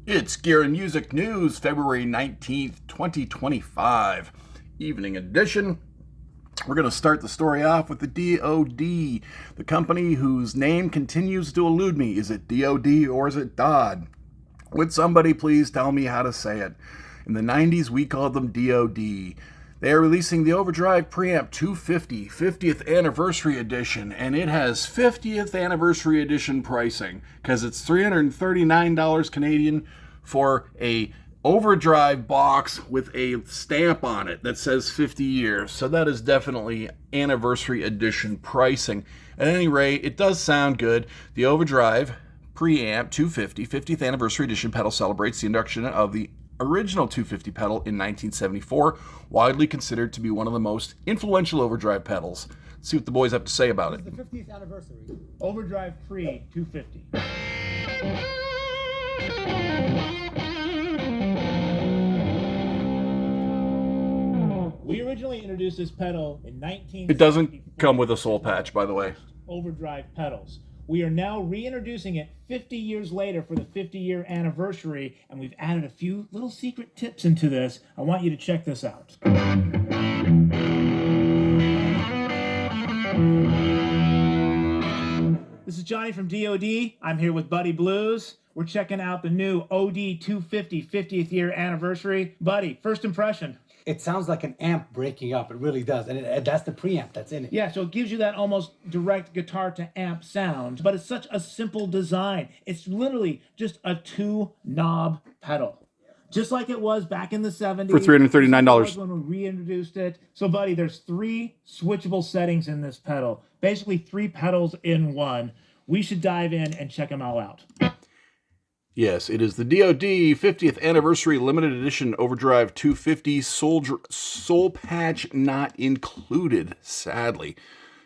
It's Gear and Music News, February 19th, 2025, evening edition. We're going to start the story off with the DOD, the company whose name continues to elude me. Is it DOD or is it DOD? Would somebody please tell me how to say it? In the 90s, we called them DOD. They are releasing the Overdrive Preamp 250 50th Anniversary Edition, and it has 50th Anniversary Edition pricing because it's $339 Canadian for a Overdrive box with a stamp on it that says 50 years. So that is definitely Anniversary Edition pricing. At any rate, it does sound good. The Overdrive Preamp 250 50th Anniversary Edition pedal celebrates the introduction of the original 250 pedal in 1974, widely considered to be one of the most influential Overdrive pedals. Let's see what the boys have to say about it. It's the 50th anniversary. Overdrive Pre 250. We originally introduced this pedal in 1974. It doesn't come with a soul patch, by the way. Overdrive pedals. We are now reintroducing it 50 years later for the 50-year anniversary, and we've added a few little secret tips into this. I want you to check this out. This is Johnny from DOD. I'm here with Buddy Blues. We're checking out the new OD 250 50th year anniversary. Buddy, first impression. It sounds like an amp breaking up. It really does. And that's the preamp that's in it. Yeah, so it gives you that almost direct guitar to amp sound, but it's such a simple design. It's literally just a 2-knob pedal. Just like it was back in the 70s. For $339. When we reintroduced it. So, buddy, there's 3 switchable settings in this pedal. Basically 3 pedals in one. We should dive in and check them all out. Yes, it is the DOD 50th Anniversary Limited Edition Overdrive 250 soul patch not included, sadly.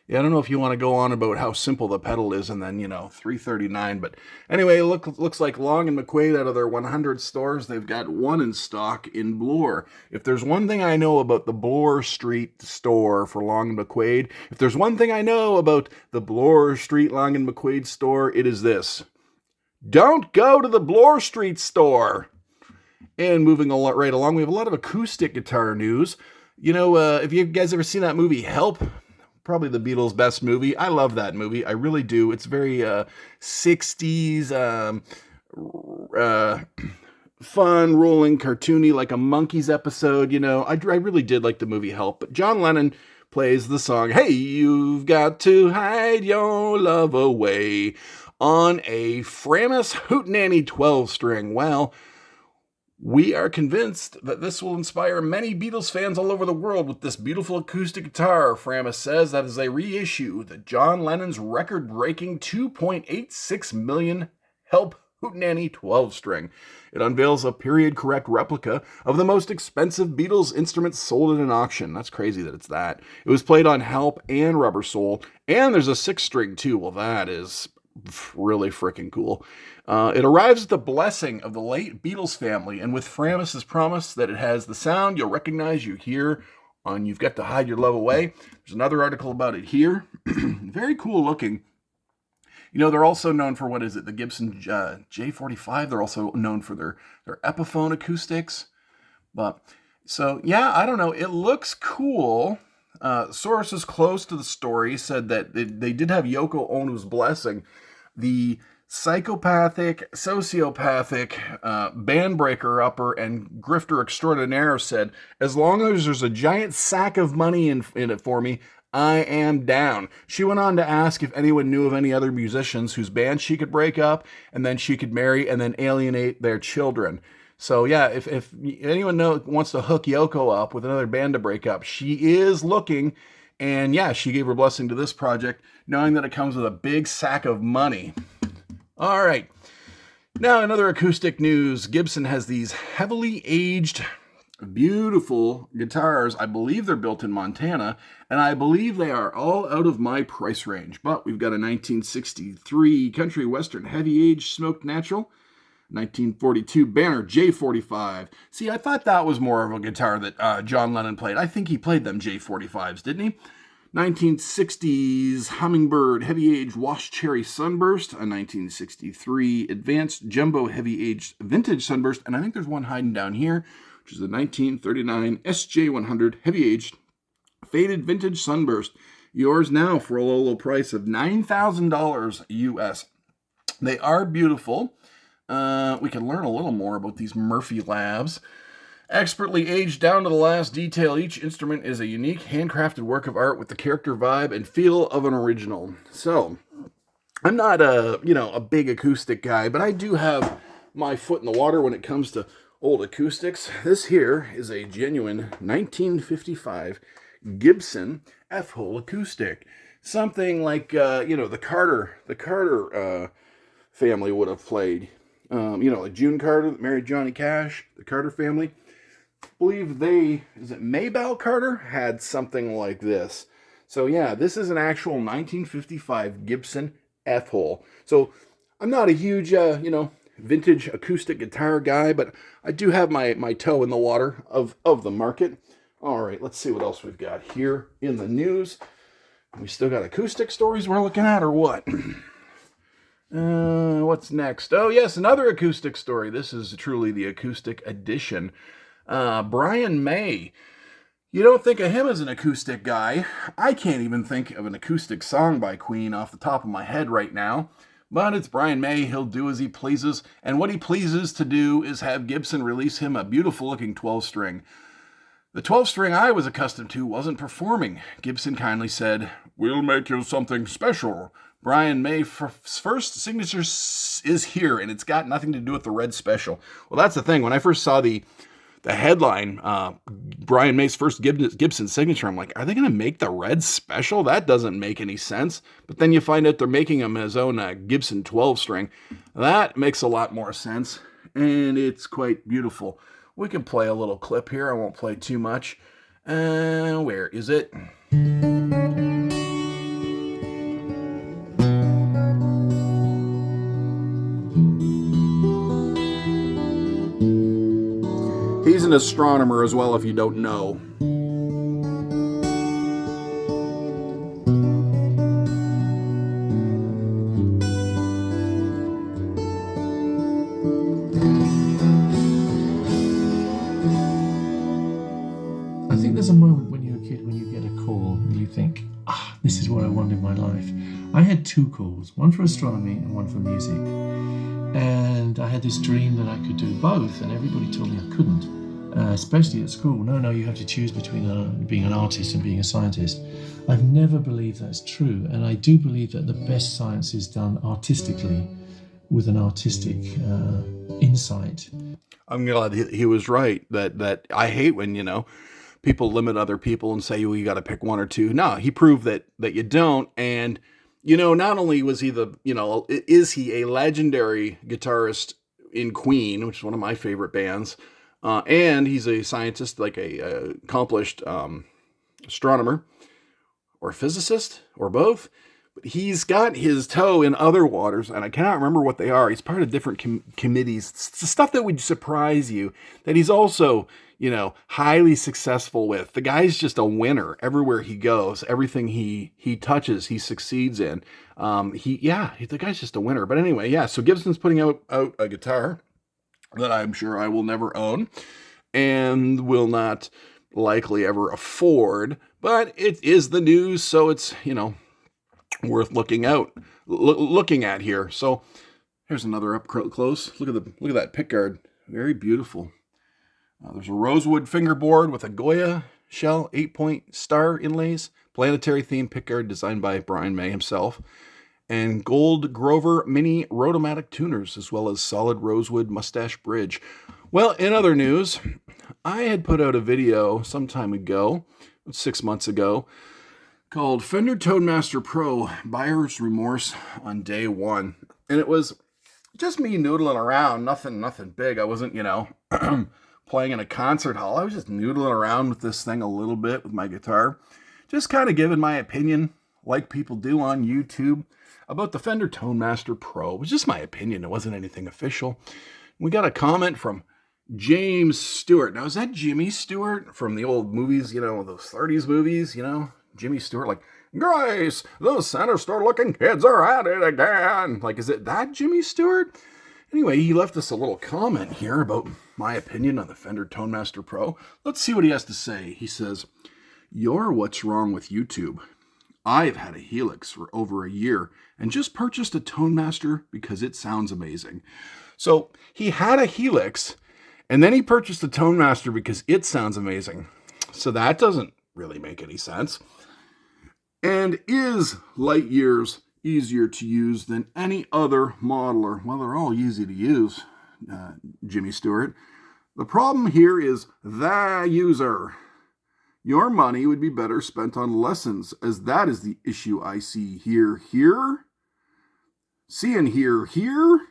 Yeah, I don't know if you want to go on about how simple the pedal is and then, $339. But anyway, looks like Long and McQuaid, out of their 100 stores, they've got one in stock in Bloor. If there's one thing I know about the Bloor Street store for Long and McQuaid, if there's one thing I know about the Bloor Street Long and McQuaid store, it is this. Don't go to the Bloor Street store. And moving right along, we have a lot of acoustic guitar news. If you guys ever seen that movie Help, probably the Beatles' best movie. I love that movie. I really do. It's very 60s, fun, rolling, cartoony, like a Monkees episode. I really did like the movie Help. But John Lennon plays the song, "Hey, you've got to hide your love away," on a Framus Hootenanny 12-string. Well, we are convinced that this will inspire many Beatles fans all over the world with this beautiful acoustic guitar. Framus says that as they reissue the John Lennon's record-breaking 2.86 million Help Hootenanny 12-string. It unveils a period-correct replica of the most expensive Beatles instrument sold at an auction. That's crazy that it's that. It was played on Help and Rubber Soul, and there's a 6-string too. Well, that is really freaking cool. It arrives at the blessing of the late Beatles family, and with Framus's promise that it has the sound you'll recognize, you hear on You've Got to Hide Your Love Away. There's another article about it here. Very cool looking. They're also known for, the Gibson J45. They're also known for their Epiphone acoustics. I don't know. It looks cool. Sources close to the story said that they did have Yoko Ono's blessing. The psychopathic, sociopathic, band breaker upper and grifter extraordinaire said, "As long as there's a giant sack of money in it for me, I am down." She went on to ask if anyone knew of any other musicians whose band she could break up and then she could marry and then alienate their children. So yeah, if anyone wants to hook Yoko up with another band to break up, she is looking. And yeah, she gave her blessing to this project, knowing that it comes with a big sack of money. All right. Now, another acoustic news. Gibson has these heavily aged, beautiful guitars. I believe they're built in Montana, and I believe they are all out of my price range. But we've got a 1963 Country Western Heavy Aged Smoked Natural, 1942 Banner J45. See, I thought that was more of a guitar that John Lennon played. I think he played them J45s, didn't he? 1960s Hummingbird Heavy Aged Wash Cherry Sunburst, a 1963 Advanced Jumbo Heavy Aged Vintage Sunburst, and I think there's one hiding down here, which is a 1939 SJ100 Heavy Aged Faded Vintage Sunburst. Yours now for a low price of $9,000 US. They are beautiful. We can learn a little more about these Murphy Labs. Expertly aged down to the last detail, each instrument is a unique, handcrafted work of art with the character, vibe, and feel of an original. So, I'm not a big acoustic guy, but I do have my foot in the water when it comes to old acoustics. This here is a genuine 1955 Gibson F-hole acoustic. Something like, the Carter family would have played. Like June Carter that married Johnny Cash, the Carter family. I believe Maybelle Carter had something like this. So yeah, this is an actual 1955 Gibson F-hole. So I'm not a huge, vintage acoustic guitar guy, but I do have my toe in the water of the market. All right, let's see what else we've got here in the news. We still got acoustic stories we're looking at, or what? What's next? Oh, yes, another acoustic story. This is truly the acoustic edition. Brian May. You don't think of him as an acoustic guy. I can't even think of an acoustic song by Queen off the top of my head right now. But it's Brian May. He'll do as he pleases. And what he pleases to do is have Gibson release him a beautiful-looking 12-string. The 12-string I was accustomed to wasn't performing. Gibson kindly said, "We'll make you something special. Brian May's first signature is here, and it's got nothing to do with the Red Special." Well, that's the thing. When I first saw the headline, Brian May's first Gibson signature, I'm like, are they going to make the Red Special? That doesn't make any sense. But then you find out they're making him his own Gibson 12-string. That makes a lot more sense, and it's quite beautiful. We can play a little clip here. I won't play too much. Where is it? He's an astronomer as well, if you don't know. I think there's a moment when you're a kid when you get a call and you think, this is what I want in my life. I had two calls, one for astronomy and one for music. And I had this dream that I could do both, and everybody told me I couldn't, especially at school. No, you have to choose between being an artist and being a scientist. I've never believed that's true, and I do believe that the best science is done artistically, with an artistic insight. I'm glad he was right. That I hate when, people limit other people and say, well, you got to pick one or two. No, he proved that you don't. And, not only was he is he a legendary guitarist in Queen, which is one of my favorite bands, and he's a scientist, like a accomplished astronomer or physicist or both. But he's got his toe in other waters, and I cannot remember what they are. He's part of different committees. It's the stuff that would surprise you, that he's also, highly successful with. The guy's just a winner everywhere he goes. Everything he touches, he succeeds in. The guy's just a winner. But anyway, yeah, so Gibson's putting out a guitar that I'm sure I will never own and will not likely ever afford. But it is the news, so it's, worth looking at here. So here's another up close. Look at that pickguard. Very beautiful. There's a rosewood fingerboard with a Goya shell 8-point star inlays. Planetary theme pickguard designed by Brian May himself. And gold Grover mini Rotomatic tuners, as well as solid rosewood mustache bridge. Well, in other news, I had put out a video some time ago, 6 months ago, called Fender Toadmaster Pro Buyer's Remorse on Day 1. And it was just me noodling around, nothing big. I wasn't, playing in a concert hall. I was just noodling around with this thing a little bit with my guitar. Just kind of giving my opinion, like people do on YouTube, about the Fender Toadmaster Pro. It was just my opinion. It wasn't anything official. We got a comment from James Stewart. Now, is that Jimmy Stewart from the old movies, those 30s movies, Jimmy Stewart, like, Grace, those center store looking kids are at it again. Like, is it that Jimmy Stewart? Anyway, he left us a little comment here about my opinion on the Fender Tonemaster Pro. Let's see what he has to say. He says, "You're what's wrong with YouTube. I've had a Helix for over a year and just purchased a Tonemaster because it sounds amazing." So he had a Helix and then he purchased a Tonemaster because it sounds amazing. So that doesn't really make any sense. And is light years easier to use than any other modeler? Well, they're all easy to use, Jimmy Stewart. The problem here is the user. Your money would be better spent on lessons, as that is the issue I see here. See and here.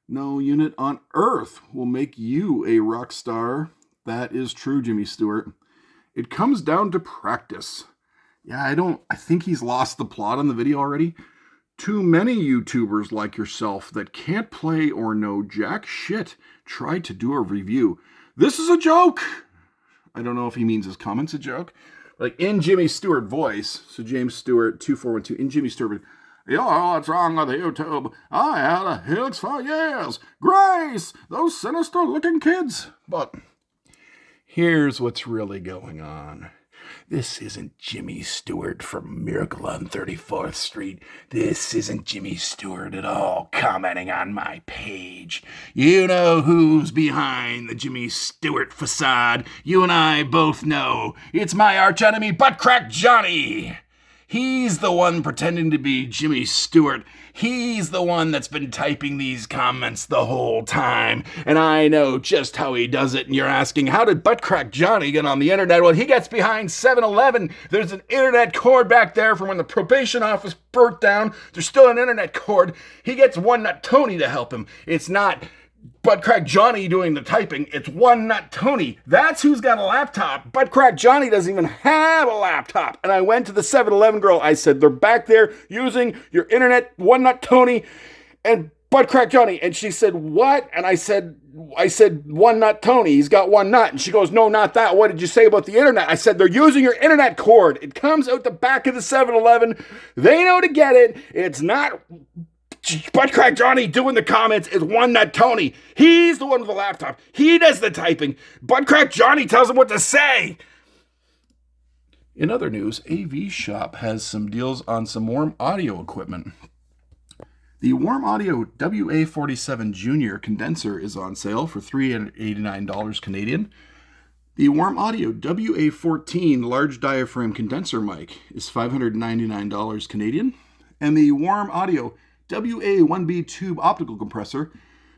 No unit on earth will make you a rock star. That is true, Jimmy Stewart. It comes down to practice. Yeah, I think he's lost the plot on the video already. Too many YouTubers like yourself that can't play or know jack shit try to do a review. This is a joke. I don't know if he means his comment's a joke. Like in Jimmy Stewart voice, so James Stewart 2412, in Jimmy Stewart, "Yo, what's wrong with YouTube? I had a Helix for years. Grace, those sinister looking kids." But here's what's really going on. This isn't Jimmy Stewart from Miracle on 34th Street. This isn't Jimmy Stewart at all commenting on my page. You know who's behind the Jimmy Stewart facade. You and I both know. It's my archenemy, Buttcrack Johnny. He's the one pretending to be Jimmy Stewart. He's the one that's been typing these comments the whole time. And I know just how he does it. And you're asking, how did Buttcrack Johnny get on the internet? Well, he gets behind 7-Eleven. There's an internet cord back there from when the probation office burnt down. There's still an internet cord. He gets One Nut Tony to help him. It's not Buttcrack Johnny doing the typing. It's One Nut Tony. That's who's got a laptop. Buttcrack Johnny doesn't even have a laptop. And I went to the 7-Eleven girl. I said, they're back there using your internet, One Nut Tony and Buttcrack Johnny. And she said, what? And I said, One Nut Tony. He's got one nut. And she goes, no, not that. What did you say about the internet? I said, they're using your internet cord. It comes out the back of the 7-Eleven. They know to get it. It's not Buttcrack Johnny doing the comments. Is One Nut Tony. He's the one with the laptop. He does the typing. Buttcrack Johnny tells him what to say. In other news, AV Shop has some deals on some warm audio equipment. The Warm Audio WA47 Junior condenser is on sale for $389 Canadian. The Warm Audio WA14 large diaphragm condenser mic is $599 Canadian. And the Warm Audio WA1B tube optical compressor,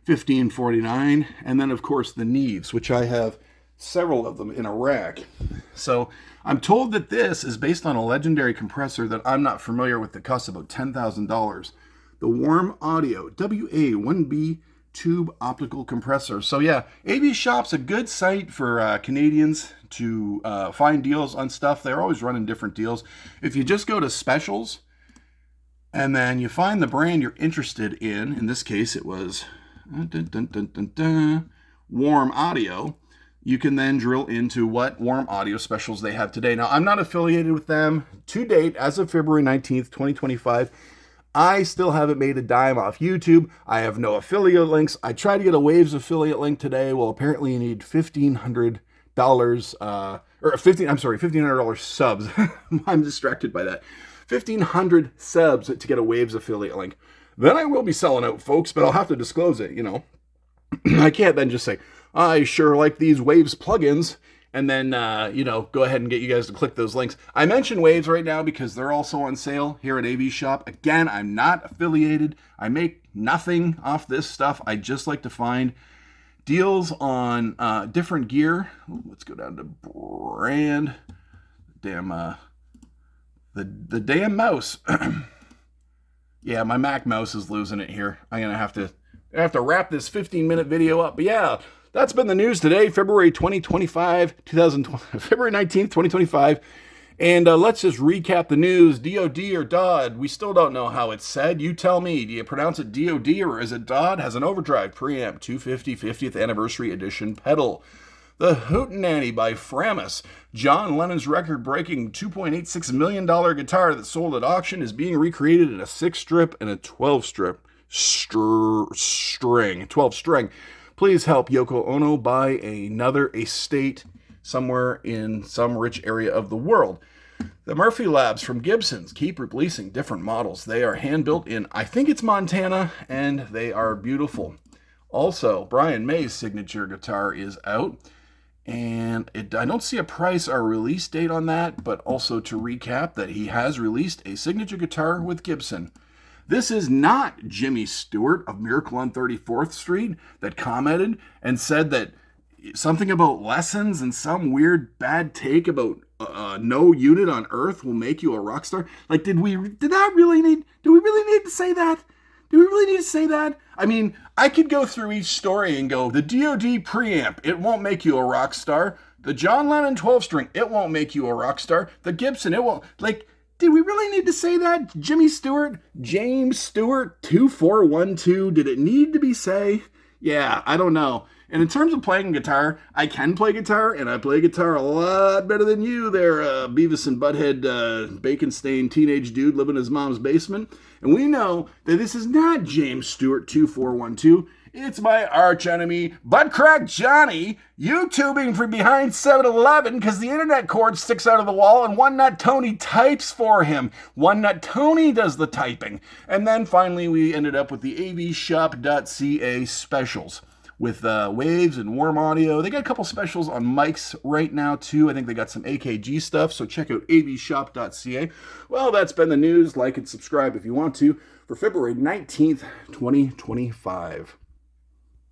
$1549, and then of course the Neves, which I have several of them in a rack. So I'm told that this is based on a legendary compressor that I'm not familiar with that costs about $10,000. The Warm Audio WA1B tube optical compressor. So yeah, AV Shop's a good site for Canadians to find deals on stuff. They're always running different deals. If you just go to specials, and then you find the brand you're interested in this case it was Warm Audio, you can then drill into what Warm Audio specials they have today. Now, I'm not affiliated with them to date as of February 19th, 2025. I still haven't made a dime off YouTube. I have no affiliate links. I tried to get a Waves affiliate link today. Well, apparently you need $1,500 $1,500 subs. I'm distracted by that. 1,500 subs to get a Waves affiliate link. Then I will be selling out, folks, but I'll have to disclose it, you know. I can't then just say, I sure like these Waves plugins, and then, go ahead and get you guys to click those links. I mention Waves right now because they're also on sale here at AV Shop. Again, I'm not affiliated. I make nothing off this stuff. I just like to find deals on different gear. Ooh, let's go down to brand. The damn mouse. Yeah, my Mac mouse is losing it here. I'm gonna have to wrap this 15-minute video up. But yeah, that's been the news today, February 19th, 2025. And let's just recap the news. DOD or DOD? We still don't know how it's said. You tell me. Do you pronounce it DOD or is it DOD? Has an Overdrive preamp 250 50th anniversary edition pedal. The Hootenanny by Framus, John Lennon's record-breaking $2.86 million guitar that sold at auction, is being recreated in a 6-strip and a 12-strip string. 12-string. Please help Yoko Ono buy another estate somewhere in some rich area of the world. The Murphy Labs from Gibson's keep releasing different models. They are hand-built in, I think it's Montana, and they are beautiful. Also, Brian May's signature guitar is out, and I don't see a price or release date on that, but also to recap that he has released a signature guitar with Gibson. This is not Jimmy Stewart of Miracle on 34th Street that commented and said that something about lessons and some weird bad take about no unit on earth will make you a rock star. Like, do we really need to say that? Do we really need to say that? I mean, I could go through each story and go, the DOD preamp, it won't make you a rock star. The John Lennon 12-string, it won't make you a rock star. The Gibson, it won't. Like, did we really need to say that? Jimmy Stewart, James Stewart, 2412, did it need to be say? Yeah, I don't know. And in terms of playing guitar, I can play guitar, and I play guitar a lot better than you there, Beavis and Butthead, bacon-stained teenage dude living in his mom's basement. And we know that this is not James Stewart 2412. It's my arch enemy, Buttcrack Johnny, YouTubing from behind 7-Eleven because the internet cord sticks out of the wall and One Nut Tony types for him. One Nut Tony does the typing. And then finally we ended up with the avshop.ca specials with waves and warm audio. They got a couple specials on mics right now too. I think they got some AKG stuff, so check out avshop.ca. Well, that's been the news. Like and subscribe if you want to for February 19th, 2025.